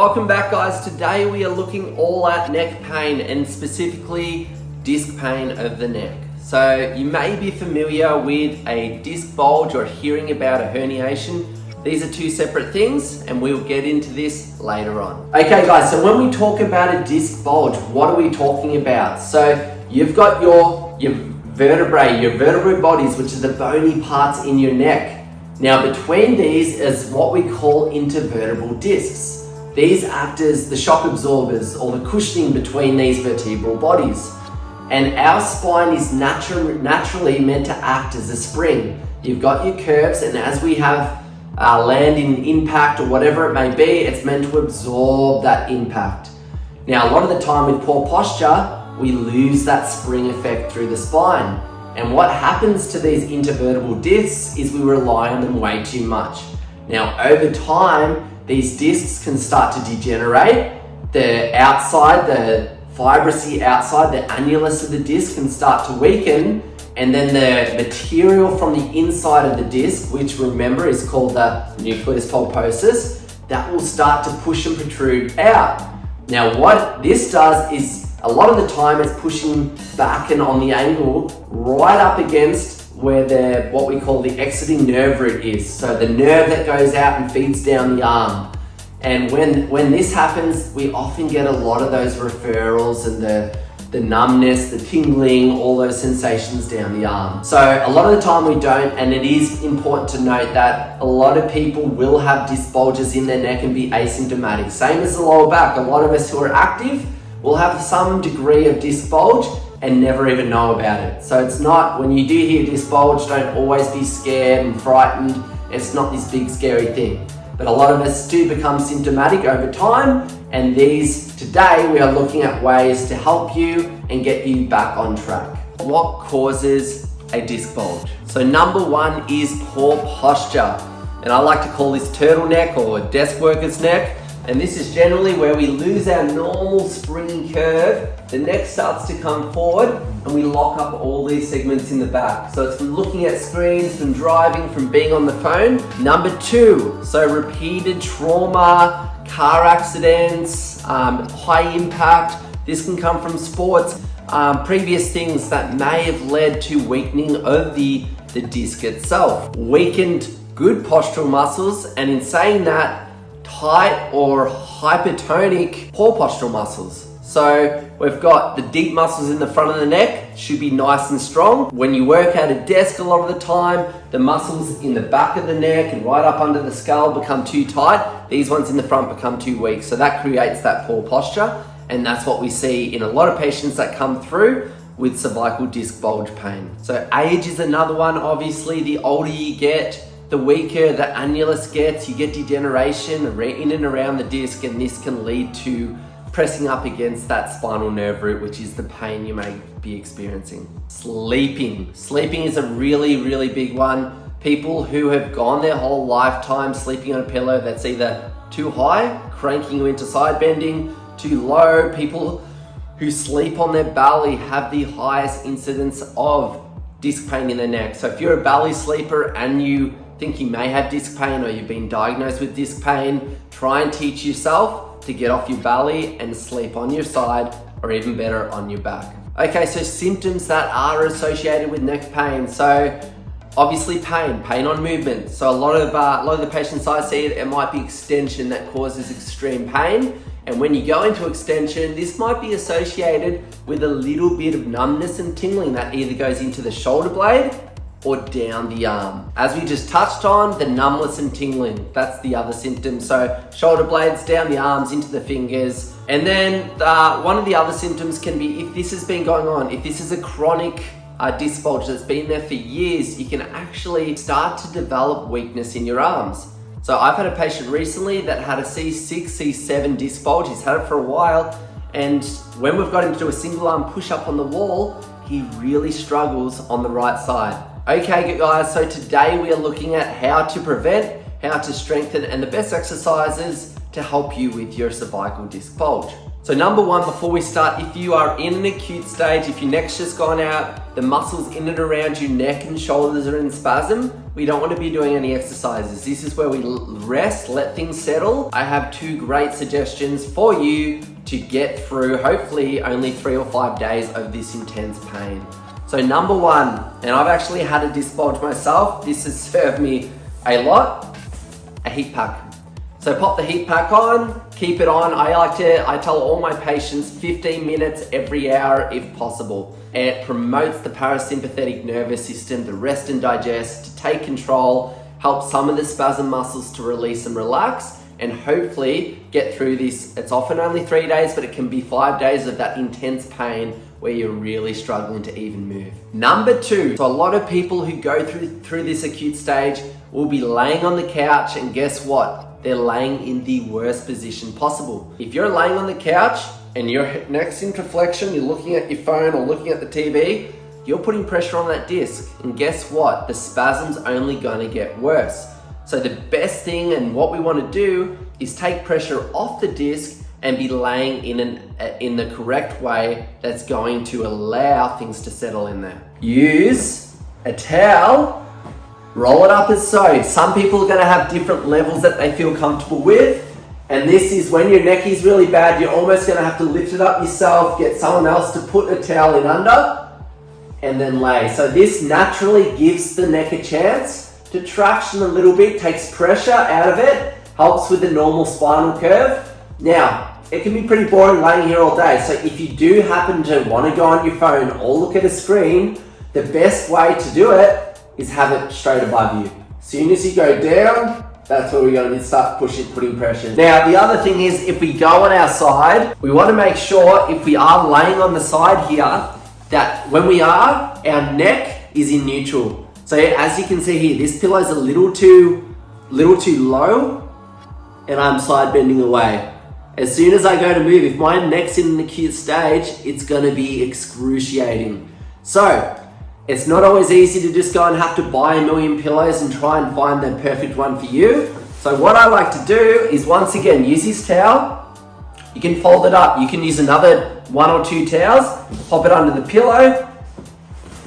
Welcome back, guys. Today we are looking all at neck pain and specifically disc pain of the neck. So you may be familiar with a disc bulge or hearing about a herniation. These are two separate things and we'll get into this later on. Okay guys, so when we talk about a disc bulge, what are we talking about? So you've got your vertebrae, your vertebral bodies, which are the bony parts in your neck. Now between these is what we call intervertebral discs. These act as the shock absorbers or the cushioning between these vertebral bodies. And our spine is naturally meant to act as a spring. You've got your curves, and as we have land in impact or whatever it may be, it's meant to absorb that impact. Now, a lot of the time with poor posture, we lose that spring effect through the spine. And what happens to these intervertebral discs is we rely on them way too much. Now, over time, these discs can start to degenerate. The outside, the fibrousy outside, the annulus of the disc can start to weaken, and then the material from the inside of the disc, which remember is called the nucleus pulposus, that will start to push and protrude out. Now what this does is a lot of the time it's pushing back and on the angle right up against where what we call the exiting nerve root is. So the nerve that goes out and feeds down the arm. And when this happens, we often get a lot of those referrals and the numbness, the tingling, all those sensations down the arm. So a lot of the time we don't, and it is important to note that a lot of people will have disc bulges in their neck and be asymptomatic. Same as the lower back. A lot of us who are active will have some degree of disc bulge and never even know about it. So it's not, when you do hear disc bulge, don't always be scared and frightened. It's not this big scary thing. But a lot of us do become symptomatic over time, and today we are looking at ways to help you and get you back on track. What causes a disc bulge? So number one is poor posture. And I like to call this turtleneck or desk worker's neck. And this is generally where we lose our normal springy curve. The neck starts to come forward and we lock up all these segments in the back. So it's from looking at screens, from driving, from being on the phone. Number two, so repeated trauma, car accidents, high impact. This can come from sports, previous things that may have led to weakening of the disc itself. Weakened good postural muscles, and in saying that, tight or hypertonic poor postural muscles. So we've got the deep muscles in the front of the neck, should be nice and strong. When you work at a desk a lot of the time, the muscles in the back of the neck and right up under the skull become too tight. These ones in the front become too weak. So that creates that poor posture. And that's what we see in a lot of patients that come through with cervical disc bulge pain. So age is another one. Obviously, the older you get, the weaker the annulus gets, you get degeneration in and around the disc, and this can lead to pressing up against that spinal nerve root, which is the pain you may be experiencing. Sleeping is a really, really big one. People who have gone their whole lifetime sleeping on a pillow that's either too high, cranking you into side bending, too low. People who sleep on their belly have the highest incidence of disc pain in the neck. So if you're a belly sleeper and you think you may have disc pain or you've been diagnosed with disc pain, try and teach yourself to get off your belly and sleep on your side, or even better, on your back. Okay, so symptoms that are associated with neck pain. So obviously pain on movement. So a lot of the patients I see, it might be extension that causes extreme pain. And when you go into extension, this might be associated with a little bit of numbness and tingling that either goes into the shoulder blade or down the arm. As we just touched on, the numbness and tingling, that's the other symptom. So shoulder blades, down the arms, into the fingers. And then one of the other symptoms can be, if this has been going on, if this is a chronic disc bulge that's been there for years, you can actually start to develop weakness in your arms. So I've had a patient recently that had a C6, C7 disc bulge. He's had it for a while. And when we've got him to do a single arm push up on the wall, he really struggles on the right side. Okay guys, so today we are looking at how to prevent, how to strengthen, and the best exercises to help you with your cervical disc bulge. So number one, before we start, if you are in an acute stage, if your neck's just gone out, the muscles in and around your neck and shoulders are in spasm, we don't want to be doing any exercises. This is where we rest, let things settle. I have 2 great suggestions for you to get through, hopefully only 3 or 5 days of this intense pain. So number one, and I've actually had a disc bulge myself, this has served me a lot, a heat pack. So pop the heat pack on, keep it on. I tell all my patients 15 minutes every hour if possible. It promotes the parasympathetic nervous system to rest and digest, to take control, help some of the spasm muscles to release and relax, and hopefully get through this. It's often only 3 days, but it can be 5 days of that intense pain where you're really struggling to even move. Number 2, so a lot of people who go through this acute stage will be laying on the couch, and guess what? They're laying in the worst position possible. If you're laying on the couch and your neck's into flexion, you're looking at your phone or looking at the TV, you're putting pressure on that disc. And guess what? The spasm's only gonna get worse. So the best thing and what we wanna do is take pressure off the disc and be laying in the correct way that's going to allow things to settle in there. Use a towel. Roll it up as so. Some people are gonna have different levels that they feel comfortable with. And this is when your neck is really bad, you're almost gonna have to lift it up yourself, get someone else to put a towel in under, and then lay. So this naturally gives the neck a chance to traction a little bit, takes pressure out of it, helps with the normal spinal curve. Now, it can be pretty boring laying here all day. So if you do happen to wanna go on your phone or look at a screen, the best way to do it is have it straight above you. As soon as you go down, that's where we're going to start putting pressure. Now, the other thing is, if we go on our side, we want to make sure if we are laying on the side here, that when we are, our neck is in neutral. So as you can see here, this pillow is a little too low, and I'm side bending away. As soon as I go to move, if my neck's in an acute stage, it's going to be excruciating. So, it's not always easy to just go and have to buy a million pillows and try and find the perfect one for you. So what I like to do is, once again, use this towel. You can fold it up. You can use another 1 or 2 towels, pop it under the pillow,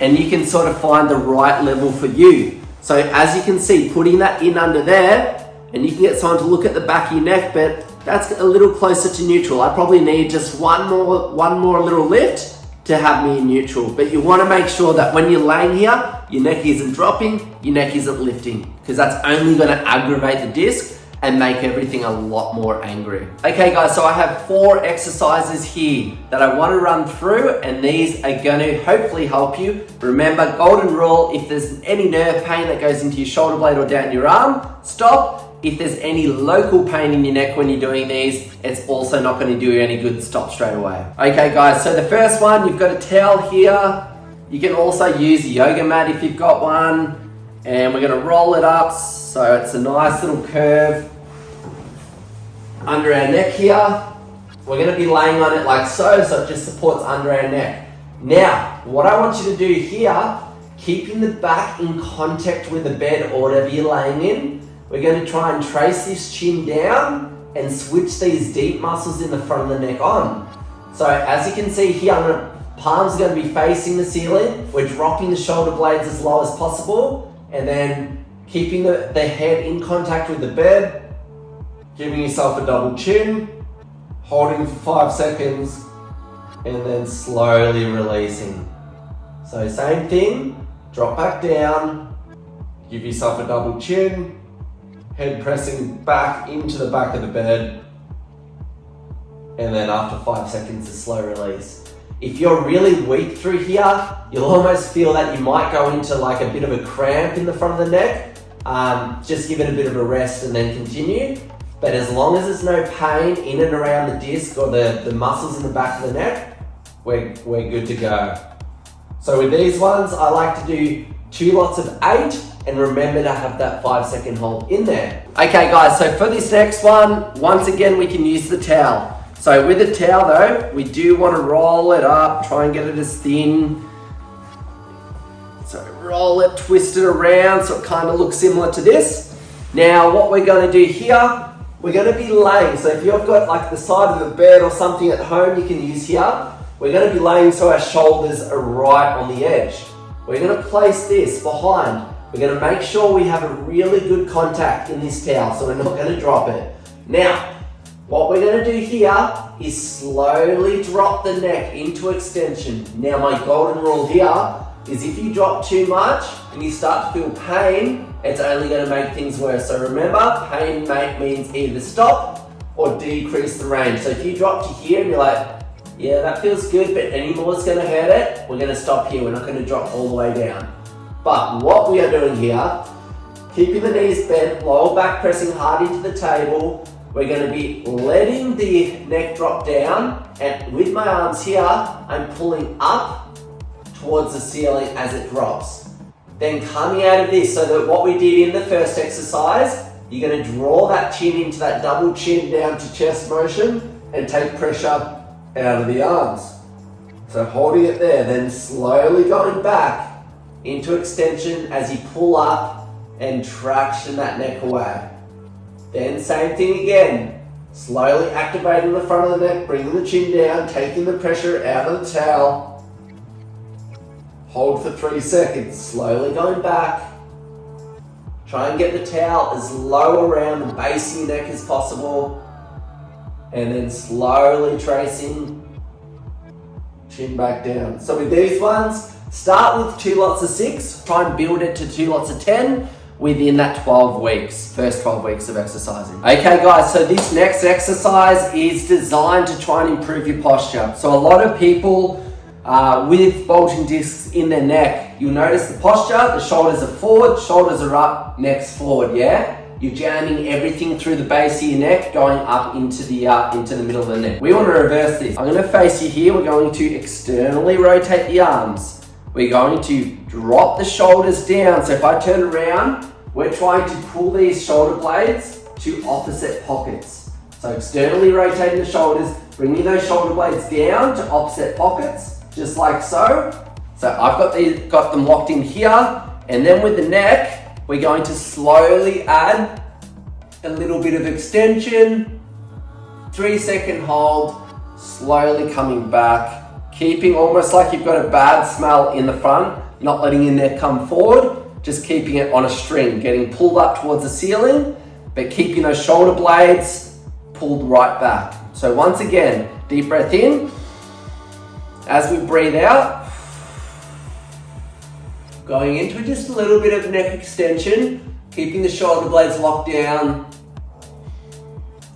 and you can sort of find the right level for you. So as you can see, putting that in under there, and you can get someone to look at the back of your neck, but that's a little closer to neutral. I probably need just one more little lift to have me in neutral. But you want to make sure that when you're laying here, your neck isn't dropping, your neck isn't lifting, because that's only going to aggravate the disc and make everything a lot more angry. Okay guys, so I have 4 exercises here that I want to run through, and these are going to hopefully help you. Remember, golden rule, if there's any nerve pain that goes into your shoulder blade or down your arm, stop. If there's any local pain in your neck when you're doing these, it's also not going to do you any good. Stop straight away. Okay guys, so the first one, you've got a towel here. You can also use a yoga mat if you've got one. And we're going to roll it up so it's a nice little curve under our neck here. We're going to be laying on it like so it just supports under our neck. Now, what I want you to do here, keeping the back in contact with the bed or whatever you're laying in, we're going to try and trace this chin down and switch these deep muscles in the front of the neck on. So as you can see here, palms are going to be facing the ceiling. We're dropping the shoulder blades as low as possible, and then keeping the head in contact with the bed, giving yourself a double chin, holding for 5 seconds, and then slowly releasing. So same thing, drop back down, give yourself a double chin, head pressing back into the back of the bed, and then after 5 seconds, a slow release. If you're really weak through here, you'll almost feel that you might go into like a bit of a cramp in the front of the neck. Just give it a bit of a rest and then continue. But as long as there's no pain in and around the disc or the muscles in the back of the neck, we're good to go. So with these ones, I like to do 2 lots of 8, and remember to have that 5-second hold in there. Okay guys, so for this next one, once again, we can use the towel. So with the towel though, we do want to roll it up, try and get it as thin. So roll it, twist it around so it kind of looks similar to this. Now what we're going to do here, we're going to be laying. So if you've got like the side of the bed or something at home you can use here, we're going to be laying so our shoulders are right on the edge. We're going to place this behind. We're going to make sure we have a really good contact in this towel so we're not going to drop it. Now, what we're going to do here is slowly drop the neck into extension. Now my golden rule here is if you drop too much and you start to feel pain, it's only going to make things worse. So remember, pain means either stop or decrease the range. So if you drop to here and you're like, yeah, that feels good, but any more is going to hurt it, we're going to stop here. We're not going to drop all the way down. But what we are doing here, keeping the knees bent, lower back pressing hard into the table, we're going to be letting the neck drop down, and with my arms here, I'm pulling up towards the ceiling as it drops. Then coming out of this, so that what we did in the first exercise, you're going to draw that chin into that double chin down to chest motion and take pressure out of the arms. So holding it there, then slowly going back into extension as you pull up and traction that neck away. Then same thing again, slowly activating the front of the neck, bringing the chin down, taking the pressure out of the towel. Hold for 3 seconds, slowly going back. Try and get the towel as low around the base of your neck as possible. And then slowly tracing, chin back down. So with these ones, start with 2 lots of 6, try and build it to 2 lots of 10 within that 12 weeks, first 12 weeks of exercising. Okay guys, so this next exercise is designed to try and improve your posture. So a lot of people with bulging discs in their neck, you'll notice the posture, the shoulders are forward, shoulders are up, neck's forward, yeah? You're jamming everything through the base of your neck, going up into the middle of the neck. We want to reverse this. I'm going to face you here. We're going to externally rotate the arms. We're going to drop the shoulders down. So if I turn around, we're trying to pull these shoulder blades to opposite pockets. So externally rotating the shoulders, bringing those shoulder blades down to opposite pockets, just like so. So I've got them locked in here, and then with the neck, we're going to slowly add a little bit of extension, 3-second hold, slowly coming back, keeping almost like you've got a bad smell in the front, not letting your neck come forward, just keeping it on a string, getting pulled up towards the ceiling, but keeping those shoulder blades pulled right back. So once again, deep breath in. As we breathe out, going into just a little bit of neck extension, keeping the shoulder blades locked down,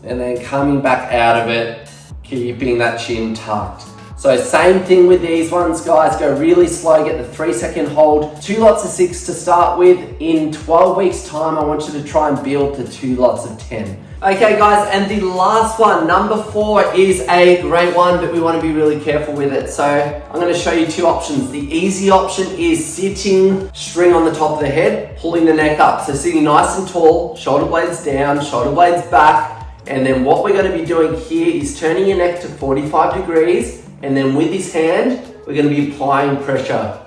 and then coming back out of it, keeping that chin tucked. So same thing with these ones, guys. Go really slow, get the 3-second hold, 2 lots of 6 to start with. In 12 weeks time, I want you to try and build to 2 lots of 10. Okay guys, and the last one, number 4, is a great one, but we want to be really careful with it. So I'm going to show you 2 options. The easy option is sitting string on the top of the head, pulling the neck up. So sitting nice and tall, shoulder blades down, shoulder blades back. And then what we're going to be doing here is turning your neck to 45 degrees. And then with this hand, we're going to be applying pressure.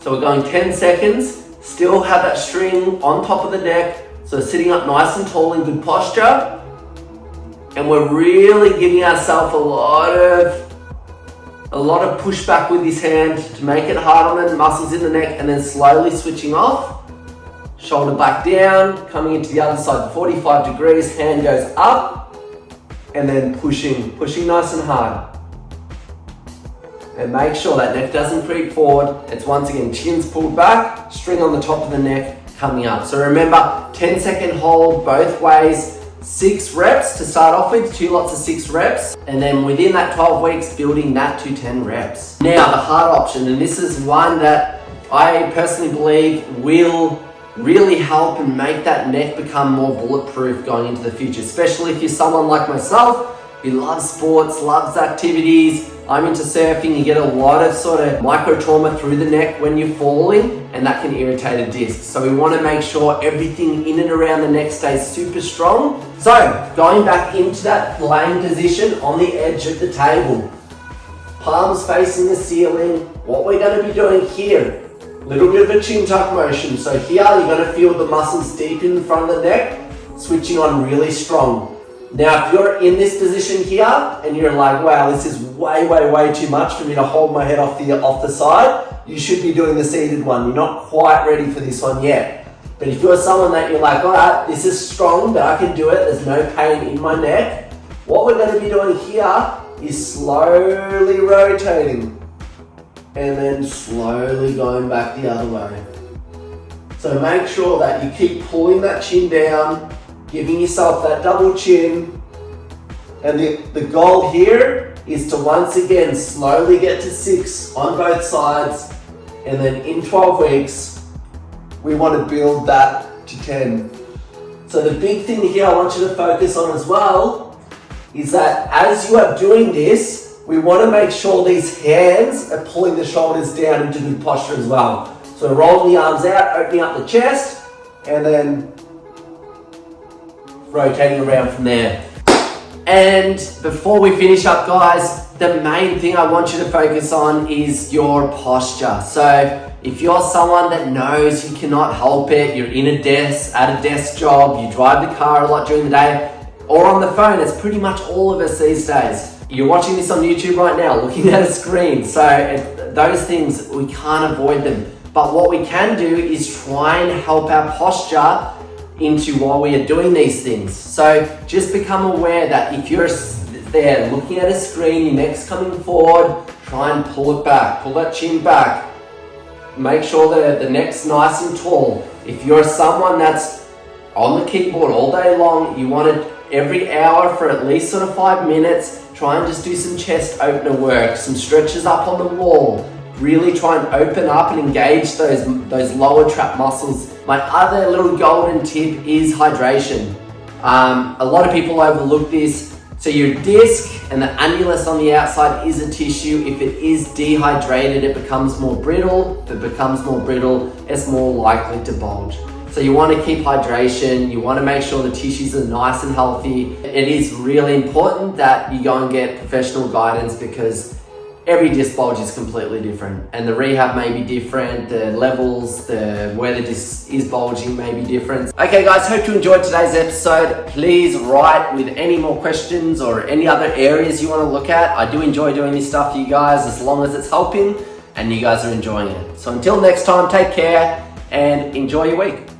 So we're going 10 seconds, still have that string on top of the neck. So sitting up nice and tall in good posture. And we're really giving ourselves a lot of pushback with this hand to make it hard on the muscles in the neck, and then slowly switching off. Shoulder back down, coming into the other side, 45 degrees, hand goes up, and then pushing nice and hard. And make sure that neck doesn't creep forward. It's once again, chin's pulled back, string on the top of the neck, coming up. So remember, 10-second hold both ways, 6 reps to start off with, 2 lots of 6 reps, and then within that 12 weeks, building that to 10 reps. Now, the hard option, and this is one that I personally believe will really help and make that neck become more bulletproof going into the future, especially if you're someone like myself who loves sports, loves activities. I'm into surfing. You get a lot of sort of micro trauma through the neck when you're falling, and that can irritate a disc. So we want to make sure everything in and around the neck stays super strong. So going back into that laying position on the edge of the table, palms facing the ceiling. What we're going to be doing here, a little bit of a chin tuck motion. So here you're going to feel the muscles deep in the front of the neck. switching on really strong. Now, if you're in this position here and you're like, wow, this is way too much for me to hold my head off the side, you should be doing the seated one. You're not quite ready for this one yet. But if you're someone that you're like, all right, this is strong, but I can do it, there's no pain in my neck, what we're going to be doing here is slowly rotating and then slowly going back the other way. So make sure that you keep pulling that chin down, giving yourself that double chin. And the goal here is to once again slowly get to 6 on both sides. And then in 12 weeks, we want to build that to 10. So the big thing here I want you to focus on as well is that as you are doing this, we want to make sure these hands are pulling the shoulders down into good posture as well. So rolling the arms out, opening up the chest, and then rotating around from there. And before we finish up, guys, the main thing I want you to focus on is your posture. So if you're someone that knows you cannot help it, you're in a desk, at a desk job, you drive the car a lot during the day, or on the phone, it's pretty much all of us these days. You're watching this on YouTube right now, looking at a screen. So those things, we can't avoid them. But what we can do is try and help our posture into while we are doing these things. So just become aware that if you're there looking at a screen, your neck's coming forward, try and pull it back, pull that chin back. Make sure that the neck's nice and tall. If you're someone that's on the keyboard all day long, you want it every hour for at least sort of 5 minutes, try and just do some chest opener work, some stretches up on the wall. Really try and open up and engage those lower trap muscles. My other little golden tip is hydration. A lot of people overlook this. So your disc and the annulus on the outside is a tissue. If it is dehydrated, it becomes more brittle. If it becomes more brittle, it's more likely to bulge. So you want to keep hydration. You want to make sure the tissues are nice and healthy. It is really important that you go and get professional guidance because every disc bulge is completely different and the rehab may be different, the levels, where the disc is bulging may be different. Okay guys, hope you enjoyed today's episode. Please write with any more questions or any other areas you want to look at. I do enjoy doing this stuff for you guys as long as it's helping and you guys are enjoying it. So until next time, take care and enjoy your week.